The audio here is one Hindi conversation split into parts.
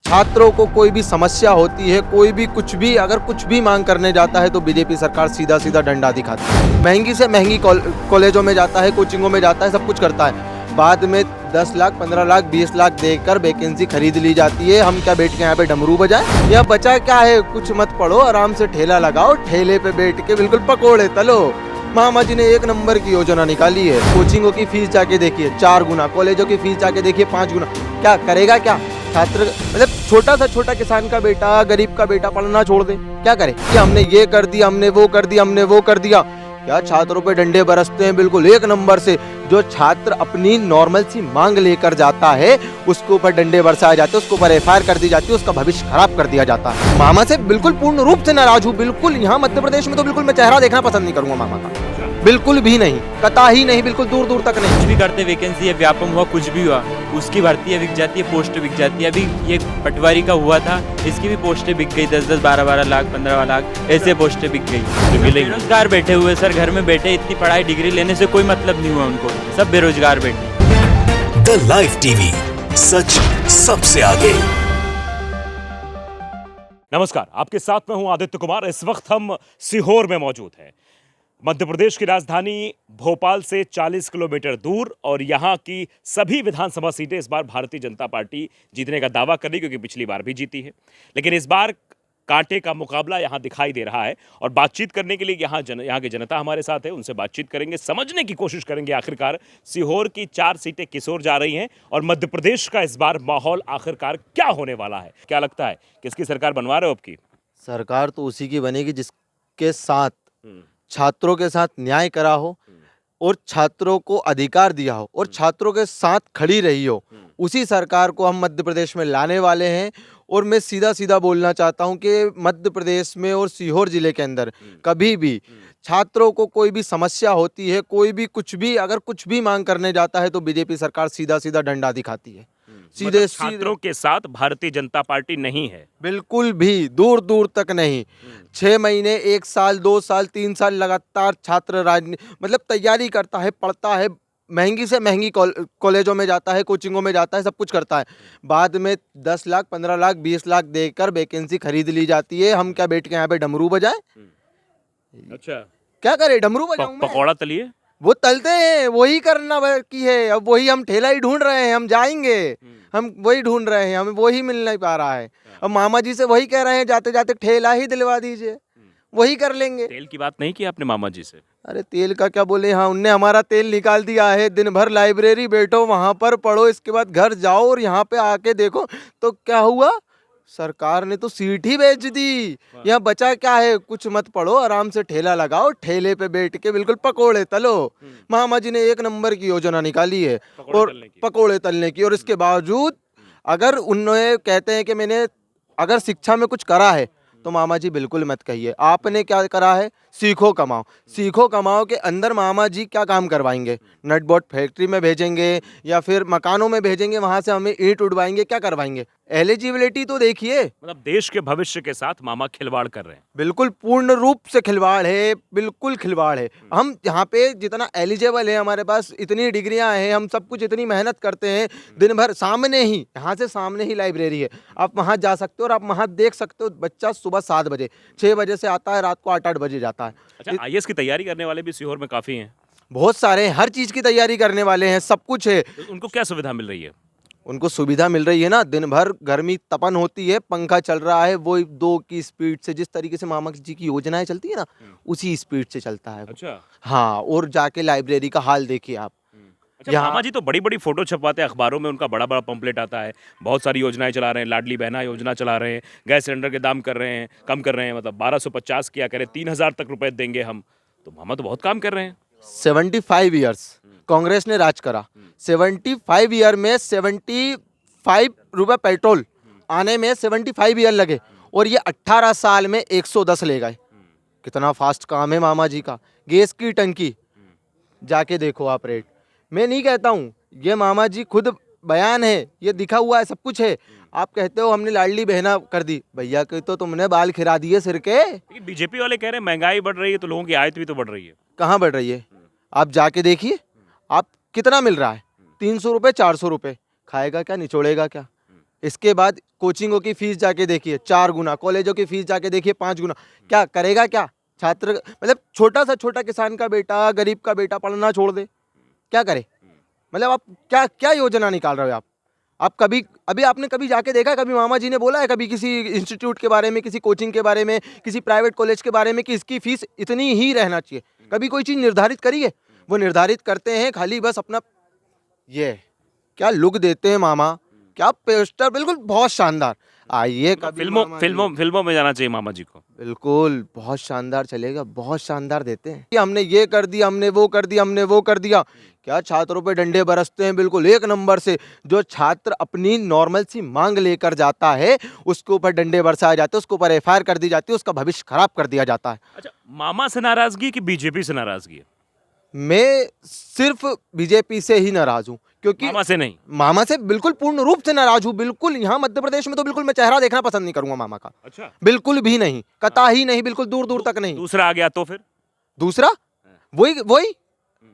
छात्रों को कोई भी समस्या होती है, कोई भी कुछ भी अगर कुछ भी मांग करने जाता है तो बीजेपी सरकार सीधा सीधा डंडा दिखाती है। महंगी से महंगी कॉलेजों में जाता है, कोचिंगों में जाता है, सब कुछ करता है। बाद में 10 लाख, 15 लाख, 20 लाख देकर वैकेंसी खरीद ली जाती है। हम क्या बैठ के यहाँ पे डमरू बजाएं? या बचा क्या है? कुछ मत पढ़ो, आराम से ठेला लगाओ, ठेले पे बैठ के बिल्कुल पकोड़े तलो। मामा जी ने एक नंबर की योजना निकाली है। कोचिंगों की फीस जाके देखिए 4 गुना, कॉलेजों की फीस जाके देखिए 5 गुना। क्या करेगा क्या छात्र? मतलब छोटा सा छोटा किसान का बेटा, गरीब का बेटा पढ़ना छोड़ दे, क्या करे? कि हमने ये कर दिया, हमने वो कर दिया, हमने वो कर दिया। क्या छात्रों पे डंडे बरसते हैं बिल्कुल एक नंबर से। जो छात्र अपनी नॉर्मल सी मांग लेकर जाता है उसके ऊपर डंडे बरसाए जाते हैं, उसके ऊपर एफआईआर कर दी जाती है, उसका भविष्य खराब कर दिया जाता है। मामा से बिल्कुल पूर्ण रूप से नाराज हूँ। बिल्कुल यहाँ मध्य प्रदेश में तो बिल्कुल मैं चेहरा देखना पसंद नहीं करूंगा मामा का, बिल्कुल भी नहीं, कतई नहीं, बिल्कुल दूर दूर तक नहीं। कुछ भी करते, वैकेंसी है, व्यापम हुआ, कुछ भी हुआ, उसकी भर्ती है, बिक जाती है, पोस्ट बिक जाती है। अभी ये पटवारी का हुआ था, इसकी भी पोस्टें बिक गई, 10-10, 12-12 लाख, 15 लाख ऐसे पोस्टें बिक गई। तो बेरोजगार बैठे हुए सर, घर में बैठे, इतनी पढ़ाई डिग्री लेने से कोई मतलब नहीं हुआ उनको, सब बेरोजगार बैठे। द लाइव टीवी, सच सबसे आगे। नमस्कार, आपके साथ में हूं आदित्य कुमार। इस वक्त हम सीहोर में मौजूद हैं, मध्य प्रदेश की राजधानी भोपाल से 40 किलोमीटर दूर। और यहाँ की सभी विधानसभा सीटें इस बार भारतीय जनता पार्टी जीतने का दावा कर रही, क्योंकि पिछली बार भी जीती है। लेकिन इस बार कांटे का मुकाबला यहाँ दिखाई दे रहा है। और बातचीत करने के लिए यहाँ की जनता हमारे साथ है, उनसे बातचीत करेंगे, समझने की कोशिश करेंगे आखिरकार सीहोर की 4 सीटें किस ओर जा रही हैं और मध्य प्रदेश का इस बार माहौल आखिरकार क्या होने वाला है। क्या लगता है, किसकी सरकार बनवा रहे हो आपकी? सरकार तो उसी की बनेगी जिसके साथ छात्रों के साथ न्याय करा हो और छात्रों को अधिकार दिया हो और छात्रों के साथ खड़ी रही हो। उसी सरकार को हम मध्य प्रदेश में लाने वाले हैं। और मैं सीधा सीधा बोलना चाहता हूं कि मध्य प्रदेश में और सीहोर जिले के अंदर कभी भी छात्रों को कोई भी समस्या होती है, कोई भी कुछ भी अगर कुछ भी मांग करने जाता है तो बीजेपी सरकार सीधा सीधा डंडा दिखाती है। सीधे छात्रों के साथ भारतीय जनता पार्टी नहीं है, बिल्कुल भी, दूर दूर तक नहीं। 6 महीने, 1 साल, 2 साल, 3 साल लगातार छात्र मतलब तैयारी करता है, पढ़ता है, महंगी से महंगी कॉलेजों में जाता है, कोचिंगों में जाता है, सब कुछ करता है। बाद में 10 लाख, 15 लाख, 20 लाख देकर वैकेंसी खरीद ली जाती है। हम क्या बैठ के यहाँ पे डमरू बजाएं? अच्छा, क्या करे, डमरू बजाऊं मैं? पकौड़ा तलिए, वो तलते हैं, वही करना बाकी है। अब वही हम ठेला ही ढूंढ रहे हैं, हम जाएंगे, हम वही ढूंढ रहे हैं, हमें वही मिल नहीं पा रहा है। अब मामा जी से वही कह रहे हैं, जाते जाते ठेला ही दिलवा दीजिए, वही कर लेंगे। तेल की बात नहीं की आपने मामा जी से? अरे तेल का क्या बोले, हाँ उनने हमारा तेल निकाल दिया है। दिन भर लाइब्रेरी बैठो, वहां पर पढ़ो, इसके बाद घर जाओ और यहाँ पे आके देखो तो क्या हुआ, सरकार ने तो सीट ही बेच दी। यहाँ बचा क्या है? कुछ मत पढ़ो, आराम से ठेला लगाओ, ठेले पे बैठ के बिल्कुल पकोड़े तलो। मामा जी ने एक नंबर की योजना निकाली है और पकोड़े तलने की। और इसके बावजूद अगर उन्होंने कहते हैं कि मैंने अगर शिक्षा में कुछ करा है तो मामा जी बिल्कुल मत कहिए। आपने क्या करा है? सीखो कमाओ। सीखो कमाओ के अंदर मामा जी क्या काम करवाएंगे? नट बोल्ट फैक्ट्री में भेजेंगे या फिर मकानों में भेजेंगे, वहां से हमें ईंट उड़वाएंगे, क्या करवाएंगे? एलिजिबिलिटी तो देखिए। मतलब देश के भविष्य के साथ मामा खिलवाड़ कर रहे हैं। बिल्कुल पूर्ण रूप से खिलवाड़ है, बिल्कुल खिलवाड़ है। हम यहाँ पे जितना एलिजिबल है, हमारे पास इतनी डिग्रियां हैं, हम सब कुछ इतनी मेहनत करते हैं, दिन भर सामने ही, यहाँ से सामने ही लाइब्रेरी है, आप वहाँ जा सकते हो और आप वहाँ देख सकते हो। बच्चा सुबह 7 बजे, 6 बजे से आता है, रात को 8-8 बजे जाता है। अच्छा, आईएएस की तैयारी करने वाले भी सीहोर में काफी हैं? बहुत सारे, हर चीज़ की तैयारी करने वाले हैं, सब कुछ है। तो उनको क्या सुविधा मिल रही है? उनको सुविधा मिल रही है ना, दिन भर गर्मी तपन होती है, पंखा चल रहा है, वो 2 की स्पीड से, जिस तरीके से मामा जी की योजनाएं चलती है ना, उसी स्पीड से चलता है। अच्छा, हाँ, और जाके लाइब्रेरी का हाल देखिए आप। अच्छा, मामा जी तो बड़ी बड़ी फोटो छपवाते हैं अखबारों में, उनका बड़ा बड़ा पंपलेट आता है, बहुत सारी योजनाएं चला रहे हैं, लाडली बहना योजना चला रहे हैं, गैस सिलेंडर के दाम कर रहे हैं, कम कर रहे हैं, मतलब 1250 किया करें, 3000 तक रुपए देंगे हम। तो मामा तो बहुत काम कर रहे हैं। 75 ईयर्स कांग्रेस ने राज करा। 75 ईयर में 75 रुपये पेट्रोल आने में 75 ईयर लगे और ये 18 साल में 110 ले गए। कितना फास्ट काम है मामा जी का। गैस की टंकी जाके देखो आप रेट। मैं नहीं कहता हूँ, ये मामा जी खुद बयान है, ये दिखा हुआ है, सब कुछ है। आप कहते हो हमने लाडली बहना कर दी, भैया के तो तुमने बाल खिरा दिए सिर के। लेकिन बीजेपी वाले कह रहे हैं महंगाई बढ़ रही है तो लोगों की आयत भी तो बढ़ रही है। कहाँ बढ़ रही है? आप जाके देखिए, आप कितना मिल रहा है? 300 रुपये, 400 रुपये। खाएगा क्या, निचोड़ेगा क्या? इसके बाद कोचिंगों की फीस जाके देखिए 4 गुना, कॉलेजों की फीस जाके देखिए 5 गुना। क्या करेगा क्या छात्र, मतलब छोटा सा छोटा किसान का बेटा, गरीब का बेटा पढ़ना छोड़ दे, क्या करे? मतलब आप क्या क्या योजना निकाल रहे हो आप कभी, अभी आपने कभी जाके देखा है, कभी मामा जी ने बोला है कभी किसी इंस्टीट्यूट के बारे में, किसी कोचिंग के बारे में, किसी प्राइवेट कॉलेज के बारे में कि इसकी फीस इतनी ही रहना चाहिए? कभी कोई चीज़ निर्धारित करी है? वो निर्धारित करते हैं खाली बस अपना, ये क्या लुक देते हैं मामा, क्या पोस्टर, बिल्कुल बहुत शानदार। आइए कभी मामा जी। फिल्मों में जाना चाहिए मामा जी को। बिल्कुल बहुत शानदार चलेगा, बहुत शानदार देते हैं कि हमने ये कर दिया, हमने वो कर दिया, हमने वो कर दिया। क्या छात्रों पे डंडे बरसते हैं, बिल्कुल एक नंबर से। जो छात्र अपनी नॉर्मल सी मांग लेकर जाता है उसके ऊपर डंडे बरसाए जाते हैं, उसके ऊपर एफआईआर कर दी जाती है, उसका भविष्य खराब कर दिया जाता है। अच्छा, मामा से नाराजगी कि बीजेपी से नाराजगी है? मैं सिर्फ बीजेपी से ही नाराज हूँ, क्योंकि मामा से नहीं? मामा से बिल्कुल पूर्ण रूप से नाराज हूँ। बिल्कुल यहाँ मध्य प्रदेश में तो बिल्कुल मैं चेहरा देखना पसंद नहीं करूंगा मामा का, अच्छा, बिल्कुल भी नहीं, कतई नहीं, बिल्कुल दूर दूर तक नहीं। दूसरा आ गया तो फिर? दूसरा वही वही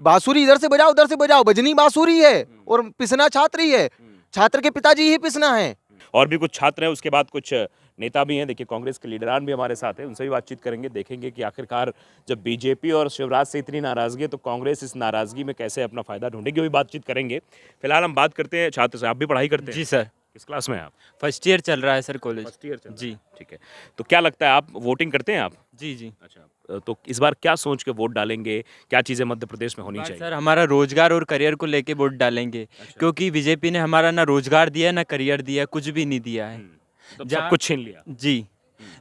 बांसुरी इधर से बजाओ उधर से बजाओ, बजनी बांसुरी है और पिसना छात्री है, छात्र के पिताजी ही पिसना है। और भी कुछ छात्र हैं, उसके बाद कुछ नेता भी हैं। देखिए कांग्रेस के लीडरान भी हमारे साथ हैं, उनसे भी बातचीत करेंगे, देखेंगे कि आखिरकार जब बीजेपी और शिवराज से इतनी नाराजगी है तो कांग्रेस इस नाराजगी में कैसे अपना फायदा ढूंढेगी, वो भी बातचीत करेंगे। फिलहाल हम बात करते हैं छात्र से। आप भी पढ़ाई करते हैं? जी सर, किस क्लास में हैं आप? फर्स्ट ईयर चल रहा है सर कॉलेज। फर्स्ट ईयर चल रहा है। जी ठीक है, तो क्या लगता है, आप वोटिंग करते हैं आप? जी जी। अच्छा, तो इस बार क्या सोच के वोट डालेंगे, क्या चीज़ें मध्य प्रदेश में होनी चाहिए? सर हमारा रोजगार और करियर को लेके वोट डालेंगे, क्योंकि बीजेपी ने हमारा ना रोजगार दिया है ना करियर दिया है, कुछ भी नहीं दिया है। तो सब जहाँ- कुछ छीन लिया। जी,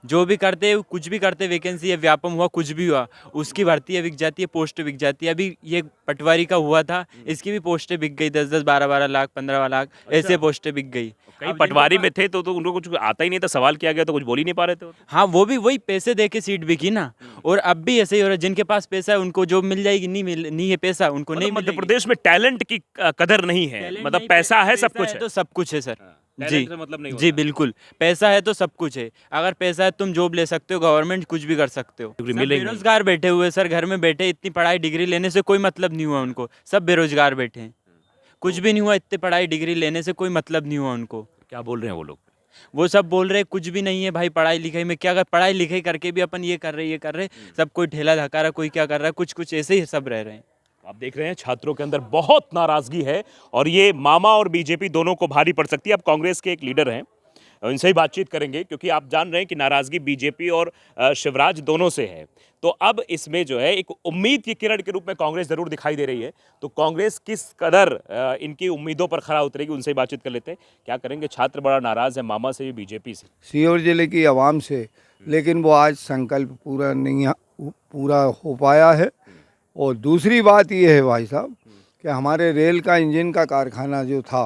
जो भी करते कुछ भी करते, वैकेंसी है, व्यापम हुआ, कुछ भी हुआ, उसकी भर्ती है बिक जाती है, पोस्ट बिक जाती है। अभी ये पटवारी का हुआ था, इसकी भी पोस्टें बिक गई, 10-10, 12-12 लाख, 15 लाख, ऐसे पोस्टें बिक गई। कई अब पटवारी में थे तो उनको कुछ आता ही नहीं था, सवाल किया गया तो कुछ बोल ही नहीं पा रहे थे वो। हाँ, वो भी वही पैसे दे के सीट बिकी ना। और अब भी ऐसे ही हो रहा है, जिनके पास पैसा है उनको जॉब मिल जाएगी, नहीं है पैसा उनको नहीं मतलब मध्य मिलेगी। प्रदेश में टैलेंट की कदर नहीं है, टैलेंट मतलब नहीं, पैसा है, सब कुछ है। तो सब कुछ है सर। जी टैलेंट से मतलब नहीं जी, होता। बिल्कुल, पैसा है तो सब कुछ है। अगर पैसा है तुम जॉब ले सकते हो, गवर्नमेंट कुछ भी कर सकते हो। सब मिलेंगी। बेरोजगार बैठे हुए सर, घर में बैठे, इतनी पढ़ाई डिग्री लेने से कोई मतलब नहीं हुआ उनको, सब बेरोजगार बैठे हैं। कुछ भी नहीं हुआ, इतनी पढ़ाई डिग्री लेने से कोई मतलब नहीं हुआ उनको। क्या बोल रहे हैं वो लोग? वो सब बोल रहे कुछ भी नहीं है भाई, पढ़ाई लिखाई में क्या कर, पढ़ाई लिखाई करके भी अपन ये कर रहे, सब कोई ठेला धका रहा, कोई क्या कर रहा है, कुछ ऐसे ही सब रह रहे हैं। आप देख रहे हैं छात्रों के अंदर बहुत नाराजगी है और ये मामा और बीजेपी दोनों को भारी पड़ सकती है। अब कांग्रेस के एक लीडर हैं, इनसे ही बातचीत करेंगे, क्योंकि आप जान रहे हैं कि नाराजगी बीजेपी और शिवराज दोनों से है। तो अब इसमें जो है एक उम्मीद की किरण के रूप में कांग्रेस जरूर दिखाई दे रही है। तो कांग्रेस किस कदर इनकी उम्मीदों पर खरा उतरेगी, उनसे ही बातचीत कर लेते हैं। क्या करेंगे, छात्र बड़ा नाराज है मामा से भी, बीजेपी से। सीहोर जिले की आवाम से, लेकिन वो आज संकल्प पूरा हो पाया है। और दूसरी बात ये है भाई साहब कि हमारे रेल का इंजन का कारखाना जो था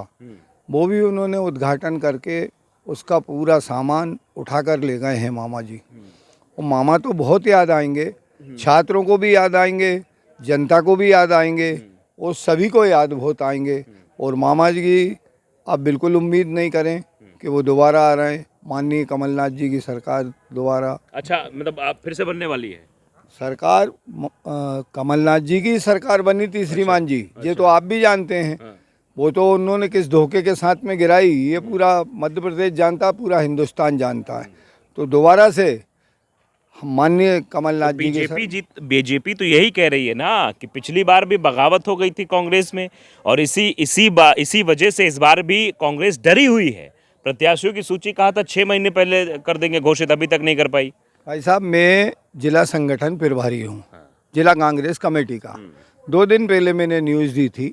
वो भी उन्होंने उद्घाटन करके उसका पूरा सामान उठाकर ले गए हैं मामा जी। और मामा तो बहुत याद आएंगे, छात्रों को भी याद आएंगे, जनता को भी याद आएंगे और सभी को याद बहुत आएंगे। और मामा जी की आप बिल्कुल उम्मीद नहीं करें कि वो दोबारा आ रहे हैं। माननीय कमलनाथ जी की सरकार दोबारा, अच्छा, मतलब आप फिर से बनने वाली है सरकार कमलनाथ जी की सरकार बनी थी श्रीमान जी, ये तो आप भी जानते हैं। वो तो उन्होंने किस धोखे के साथ में गिराई, ये पूरा मध्य प्रदेश जानता, पूरा हिंदुस्तान जानता है। तो दोबारा से माननीय कमलनाथ जी की बीजेपी तो यही कह रही है ना कि पिछली बार भी बगावत हो गई थी कांग्रेस में, और इसी वजह से इस बार भी कांग्रेस डरी हुई है। प्रत्याशियों की सूची कहा था 6 महीने पहले कर देंगे घोषित, अभी तक नहीं कर पाई। भाई साहब, मैं जिला संगठन प्रभारी हूँ, जिला कांग्रेस कमेटी का। 2 दिन पहले मैंने न्यूज़ दी थी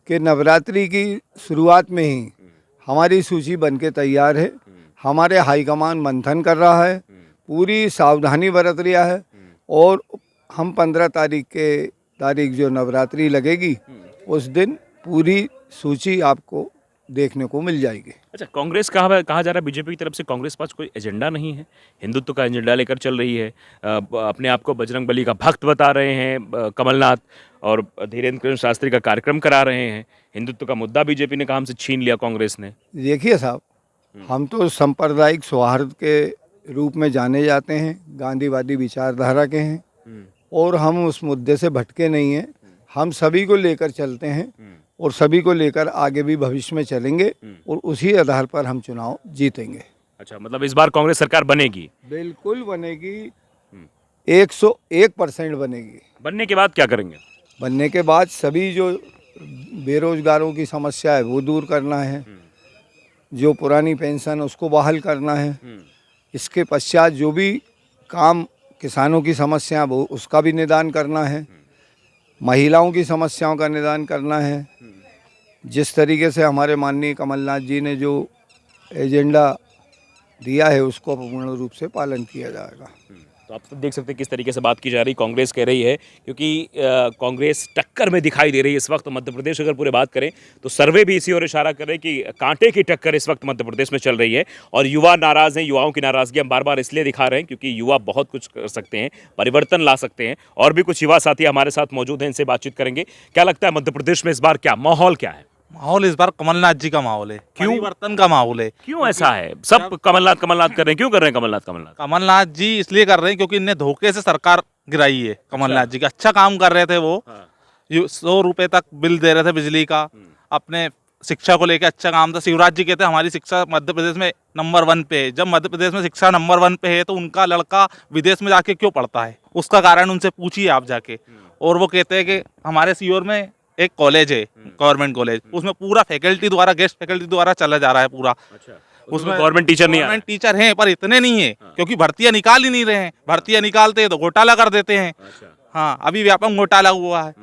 कि नवरात्रि की शुरुआत में ही हमारी सूची बनके तैयार है। हमारे हाईकमान मंथन कर रहा है, पूरी सावधानी बरत रहा है और हम 15 तारीख जो नवरात्रि लगेगी उस दिन पूरी सूची आपको देखने को मिल जाएगी। अच्छा, कांग्रेस कहा जा रहा है बीजेपी की तरफ से कांग्रेस पास कोई एजेंडा नहीं है, हिंदुत्व का एजेंडा लेकर चल रही है। अपने आप को बजरंग बली का भक्त बता रहे हैं कमलनाथ, और धीरेन्द्र कृष्ण शास्त्री का कार्यक्रम करा रहे हैं। हिंदुत्व का मुद्दा बीजेपी ने कहा हमसे छीन लिया कांग्रेस ने। देखिए साहब, हम तो सांप्रदायिक सौहार्द के रूप में जाने जाते हैं, गांधीवादी विचारधारा के हैं और हम उस मुद्दे से भटके नहीं हैं। हम सभी को लेकर चलते हैं और सभी को लेकर आगे भी भविष्य में चलेंगे और उसी आधार पर हम चुनाव जीतेंगे। अच्छा, मतलब इस बार कांग्रेस सरकार बनेगी? बिल्कुल बनेगी, 101% बनेगी। बनने के बाद क्या करेंगे? बनने के बाद सभी जो बेरोजगारों की समस्या है वो दूर करना है, जो पुरानी पेंशन उसको बहाल करना है, इसके पश्चात जो भी काम किसानों की समस्या वो उसका भी निदान करना है, महिलाओं की समस्याओं का निदान करना है। जिस तरीके से हमारे माननीय कमलनाथ जी ने जो एजेंडा दिया है उसको पूर्ण रूप से पालन किया जाएगा। तो आप सब देख सकते हैं किस तरीके से बात की जा रही, कांग्रेस कह रही है, क्योंकि कांग्रेस टक्कर में दिखाई दे रही है इस वक्त मध्य प्रदेश। अगर पूरे बात करें तो सर्वे भी इसी ओर इशारा कर रहे हैं कि कांटे की टक्कर इस वक्त मध्य प्रदेश में चल रही है और युवा नाराज हैं। युवाओं की नाराजगी हम बार बार इसलिए दिखा रहे हैं क्योंकि युवा बहुत कुछ कर सकते हैं, परिवर्तन ला सकते हैं। और भी कुछ युवा साथी हमारे साथ मौजूद हैं, इनसे बातचीत करेंगे। क्या लगता है मध्य प्रदेश में इस बार क्या माहौल क्या है? माहौल इस बार कमलनाथ जी का माहौल है, परिवर्तन का माहौल है। क्यों ऐसा है? सब कमलनाथ कमलनाथ कर रहे हैं, क्यों कर रहे हैं कमलनाथ कमलनाथ? कमलनाथ जी इसलिए कर रहे हैं क्योंकि इनने धोखे से सरकार गिराई है। कमलनाथ जी का अच्छा काम कर रहे थे वो, 100 रुपए तक बिल दे रहे थे बिजली का, अपने शिक्षा को लेकर अच्छा काम था। शिवराज जी कहते हैं हमारी शिक्षा मध्य प्रदेश में नंबर 1 पे है। जब मध्य प्रदेश में शिक्षा नंबर 1 पे है तो उनका लड़का विदेश में जाके क्यों पढ़ता है? उसका कारण उनसे पूछिए आप जाके। और वो कहते हैं कि हमारे सीहोर में एक कॉलेज है, गवर्नमेंट कॉलेज, उसमें पूरा फैकल्टी द्वारा, गेस्ट फैकल्टी द्वारा चला जा रहा है पूरा। उसमें गवर्नमेंट टीचर नहीं है? गवर्नमेंट टीचर हैं पर इतने नहीं है, क्योंकि भर्तियां निकाल ही नहीं रहे हैं। भर्तियां निकालते हैं तो घोटाला कर देते हैं। हाँ, अभी व्यापक घोटाला हुआ है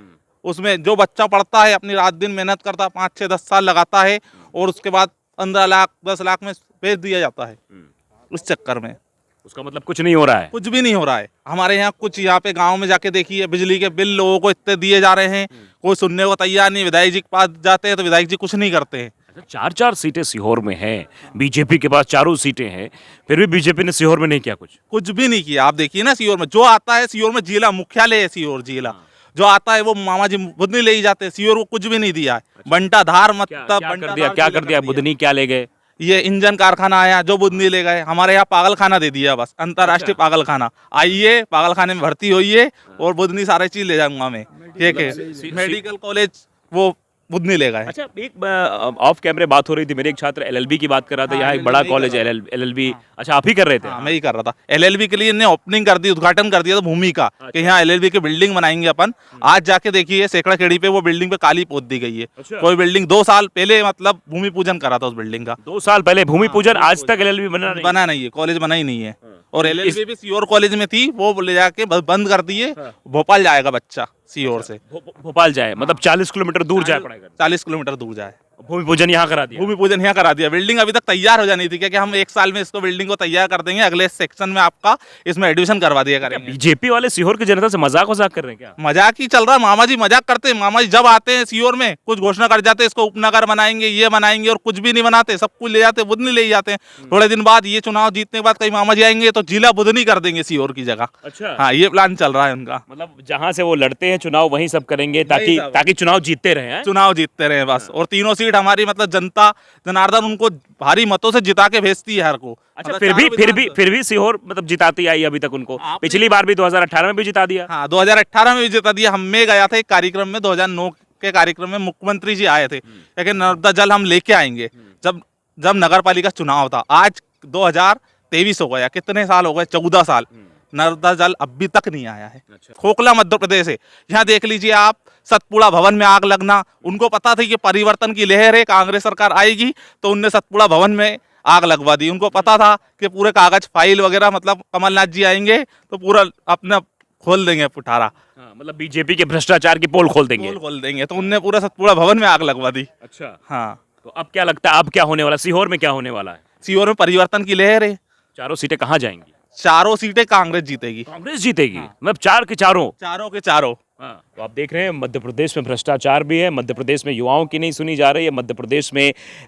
उसमें। जो बच्चा पढ़ता है, अपनी रात दिन मेहनत करता है, 5, 6, 10 साल लगाता है और उसके बाद 15 लाख 10 लाख में भेज दिया जाता है। उस चक्कर में उसका मतलब कुछ नहीं हो रहा है? कुछ भी नहीं हो रहा है। हमारे यहाँ कुछ, यहाँ पे गांव में जाके देखिए, बिजली के बिल लोगों को इतने दिए जा रहे हैं, कोई सुनने को तैयार नहीं। विधायक जी के पास जाते हैं तो विधायक जी कुछ नहीं करते हैं। 4-4 सीटें सीहोर में हैं, बीजेपी के पास चारों सीटें हैं, फिर भी बीजेपी ने सीहोर में नहीं किया कुछ भी नहीं किया। आप देखिए ना, सीहोर में जो आता है, सीहोर में जिला मुख्यालय है, सीहोर जिला जो आता है वो मामा जी बुधनी ले ही जाते हैं। सीहोर को कुछ भी नहीं दिया है। बंटा धार मतलब क्या कर दिया? बुधनी क्या ले गए? ये इंजन कारखाना आया जो बुधनी ले गए। हमारे यहाँ पागल खाना दे दिया, बस अंतर्राष्ट्रीय पागल खाना। आइए पागल खाने में भर्ती होइए और बुधनी सारी चीज ले जाऊंगा मैं। ठीक है, मेडिकल कॉलेज वो बुधनी ले गए। अच्छा, एक ऑफ कैमरे बात हो रही थी, मेरे एक छात्र एलएलबी की बात कर रहा था। यहाँ एक बड़ा कॉलेज है एलएलबी। अच्छा, आप ही कर रहे थे? मैं ही कर रहा था। एलएलबी के लिए इन्हें ओपनिंग कर दी, उद्घाटन कर दिया था भूमि का, कि यहाँ एलएलबी की बिल्डिंग बनाएंगे अपन। आज जाके देखिए सैकड़ा खेड़ी पे वो बिल्डिंग पे काली पोत दी गई है। कोई बिल्डिंग 2 साल पहले मतलब भूमि पूजन करा था उस बिल्डिंग का। 2 साल पहले भूमि पूजन, आज तक एलएलबी बना नहीं है, कॉलेज बना ही नहीं है। और एलएलबी भी सीहोर कॉलेज में थी, वो ले जाके बंद कर दिए। भोपाल जाएगा बच्चा सीहोर से। भोपाल जाए मतलब 40 किलोमीटर दूर जाए पड़ेगा। 40 किलोमीटर दूर जाए। भूमि पूजन यहाँ करा दिया? भूमि पूजन यहाँ करा दिया। बिल्डिंग अभी तक तैयार हो जानी थी, क्योंकि हम 1 साल में इसको बिल्डिंग को तैयार कर देंगे। अगले सेक्शन में आपका इसमें एडमिशन करवा दिया करेंगे। बीजेपी वाले सीहोर की जनता से मजाक कर रहे हैं क्या? मजाक ही चल रहा है। मामा जी मजाक करते हैं। मामा जी जब आते हैं सीहोर में कुछ घोषणा कर जाते हैं, इसको उपनगर बनाएंगे, ये बनाएंगे, और कुछ भी नहीं बनाते। सब कुछ ले जाते, बुधनी ले जाते हैं। थोड़े दिन बाद ये चुनाव जीतने के बाद कई मामा जी आएंगे तो जिला बुधनी कर देंगे सीहोर की जगह। अच्छा, हाँ, ये प्लान चल रहा है उनका। मतलब जहाँ से वो लड़ते हैं चुनाव वहीं सब करेंगे ताकि चुनाव जीतते रहे। चुनाव जीतते रहे बस। और तीनों सीट हमारी मतलब जनता जनार्दन उनको भारी मतों से जिता के भेजती है हर को। अच्छा, फिर भी सीहोर मतलब जिताती आई अभी तक उनको। पिछली बार भी 2018 में भी जिता दिया। हाँ, 2018 में भी जिता दिया। हम में गया था एक कार्यक्रम में, 2009 के कार्यक्रम में मुख्यमंत्री जी आए थे, लेकिन नर्मदा जल हम लेके आएंगे। जब नगर पालिका चुनाव था, आज 2023 हो गया, कितने साल हो गए? 14 साल। नर्मदा जल अभी तक नहीं आया है। खोखला मध्य प्रदेश है। यहाँ देख लीजिए आप, सतपुड़ा भवन में आग लगना। उनको पता था कि परिवर्तन की लहर है, कांग्रेस सरकार आएगी, तो उनने सतपुड़ा भवन में आग लगवा दी। उनको पता था कि पूरे कागज फाइल वगैरह मतलब कमलनाथ जी आएंगे तो पूरा अपना खोल देंगे पुठारा। मतलब बीजेपी के भ्रष्टाचार की पोल खोल देंगे। तो उनने पूरा सतपुड़ा भवन में आग लगवा दी। अच्छा, हाँ। तो अब क्या लगता है, अब क्या होने वाला? सीहोर में क्या होने वाला है? सीहोर में परिवर्तन की लहर है। चारों सीटें कहाँ जाएंगी? चारों सीटें कांग्रेस जीतेगी। कांग्रेस जीतेगी? मतलब 4 के चारों? चारों के चारों। तो आप देख रहे हैं मध्य प्रदेश में भ्रष्टाचार भी है, मध्य प्रदेश में युवाओं की नहीं सुनी जा रही है। मध्य प्रदेश में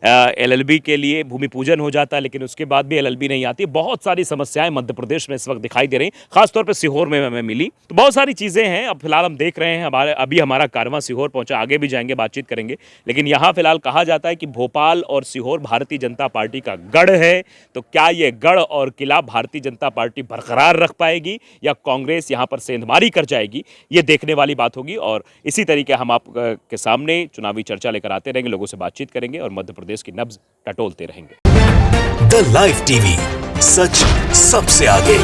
एलएलबी के लिए भूमि पूजन हो जाता है, लेकिन उसके बाद भी एलएलबी नहीं आती। बहुत सारी समस्याएं मध्य प्रदेश में इस वक्त दिखाई दे रही, खासतौर पर सीहोर में हमें मिली। तो बहुत सारी चीज़ें हैं। अब फिलहाल हम देख रहे हैं, अभी हमारा कारवां सीहोर पहुंचा, आगे भी जाएंगे, बातचीत करेंगे। लेकिन यहाँ फिलहाल कहा जाता है कि भोपाल और सीहोर भारतीय जनता पार्टी का गढ़ है। तो क्या ये गढ़ और किला भारतीय जनता पार्टी बरकरार रख पाएगी या कांग्रेस यहाँ पर सेंधमारी कर जाएगी, ये देखने वाली बात होगी और इसी तरीके हम आप के सामने चुनावी चर्चा लेकर आते रहेंगे, लोगों से बातचीत करेंगे और मध्य प्रदेश की नब्ज टटोलते रहेंगे। द लाइव टीवी, सच सबसे आगे।